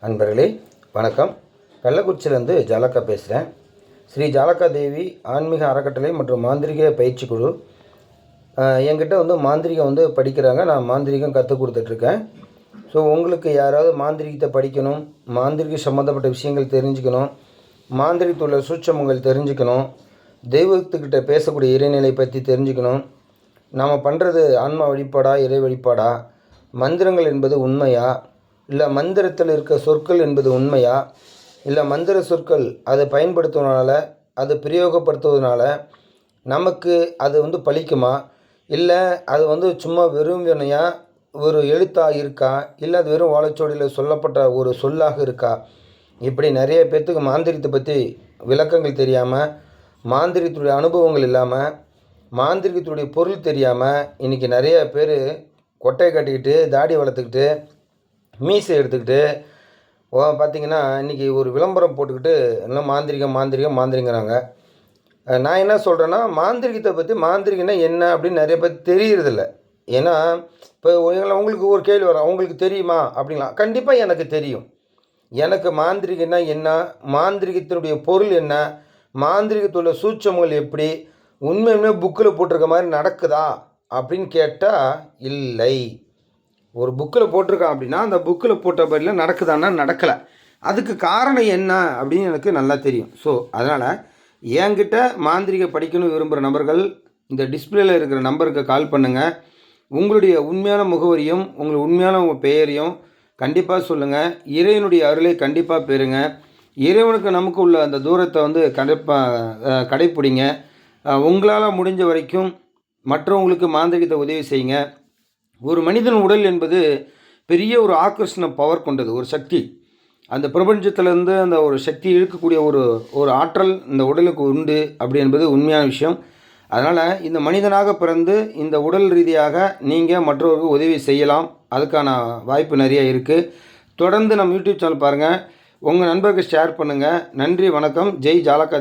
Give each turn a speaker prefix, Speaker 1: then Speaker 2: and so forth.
Speaker 1: நண்பர்களே வணக்கம். கள்ளக்குறிச்சியிலேருந்து ஜாலக்கா பேசுகிறேன். ஸ்ரீ ஜாலக்கா தேவி ஆன்மீக அறக்கட்டளை மற்றும் மாந்திரிக பயிற்சி குழு. என்கிட்ட மாந்திரிகம் படிக்கிறாங்க. நான் மாந்திரிகம் கற்றுக் கொடுத்துட்ருக்கேன். ஸோ உங்களுக்கு யாராவது மாந்திரிகத்தை படிக்கணும், மாந்திரிக சம்மந்தப்பட்ட விஷயங்கள் தெரிஞ்சுக்கணும், மாந்திரிகத்தில் உள்ள சூட்சமங்கள் தெரிஞ்சுக்கணும், தெய்வத்துக்கிட்ட பேசக்கூடிய இறைநிலை பற்றி தெரிஞ்சுக்கணும், நாம் பண்ணுறது ஆன்மா வழிபாடா இறை வழிபாடா, மந்திரங்கள் என்பது உண்மையா, இல்லை மந்திரத்தில் இருக்க சொற்கள் என்பது உண்மையா, இல்லை மந்திர சொற்கள் அதை பயன்படுத்துவதனால அது பிரயோகப்படுத்துவதனால நமக்கு அது பலிக்குமா, இல்லை அது சும்மா வெறும் வினையாக ஒரு எழுத்தாக இருக்கா, இல்லை அது வெறும் ஓலைச்சுவடியில் சொல்லப்பட்ட ஒரு சொல்லாக இருக்கா. இப்படி நிறைய பேர்த்துக்கு மாந்திரிகத்தை பற்றி விளக்கங்கள் தெரியாமல், மாந்திரிகத்துடைய அனுபவங்கள் இல்லாமல், மாந்திரிகத்துடைய பொருள் தெரியாமல் இன்றைக்கி நிறைய பேர் கொட்டையை கட்டிக்கிட்டு தாடி வளர்த்துக்கிட்டு மீசை எடுத்துக்கிட்டு பார்த்திங்கன்னா இன்றைக்கி ஒரு விளம்பரம் போட்டுக்கிட்டு எல்லாம் மாந்திரிகங்கிறாங்க. நான் என்ன சொல்கிறேன்னா, மாந்திரிகத்தை பற்றி மாந்திரிகன்னா என்ன அப்படின்னு நிறைய பேர் தெரியறதில்ல. ஏன்னா இப்போ உங்களுக்கு ஒரு கேள்வி வரும், அவங்களுக்கு தெரியுமா அப்படிங்களா? கண்டிப்பாக எனக்கு தெரியும். எனக்கு மாந்திரிகன்னா என்ன, மாந்திரிகத்தினுடைய பொருள் என்ன, மாந்திரிகத்துள்ள சூட்சமங்கள் எப்படி, உண்மையுமே புக்கில் போட்டிருக்க மாதிரி நடக்குதா அப்படின்னு கேட்டால் இல்லை. ஒரு புக்கில் போட்டிருக்கான் அப்படின்னா அந்த புக்கில் போட்டபடியில் நடக்குதான்னா நடக்கலை. அதுக்கு காரணம் என்ன அப்படின்னு எனக்கு நல்லா தெரியும். ஸோ அதனால் என்கிட்ட மாந்திரிக படிக்கணும் விரும்புகிற நபர்கள் இந்த டிஸ்பிளேயில் இருக்கிற நம்பருக்கு கால் பண்ணுங்கள். உங்களுடைய உண்மையான முகவரியும் உங்களுடைய உண்மையான உங்கள் பெயரையும் கண்டிப்பாக சொல்லுங்கள். இறைவனுடைய அருளை கண்டிப்பாக பெறுங்க. இறைவனுக்கு நமக்கு உள்ள அந்த தூரத்தை கண்டிப்பாக கடைப்பிடிங்க. உங்களால் முடிஞ்ச வரைக்கும் மற்றவங்களுக்கு மாந்திரிகத்தை உதவி செய்யுங்க. ஒரு மனிதன் உடல் என்பது பெரிய ஒரு ஆக்கர்ஷண பவர் கொண்டது, ஒரு சக்தி. அந்த பிரபஞ்சத்திலேருந்து அந்த ஒரு சக்தி இழுக்கக்கூடிய ஒரு ஆற்றல் இந்த உடலுக்கு உண்டு அப்படி என்பது உண்மையான விஷயம். அதனால் இந்த மனிதனாக பிறந்து இந்த உடல் ரீதியாக நீங்கள் மற்றவர்களுக்கு உதவி செய்யலாம். அதுக்கான வாய்ப்பு நிறைய இருக்குது. தொடர்ந்து நம்ம யூடியூப் சேனல் பாருங்கள், உங்கள் நண்பருக்கு ஷேர் பண்ணுங்கள். நன்றி, வணக்கம். ஜெய் ஜாலக்கா.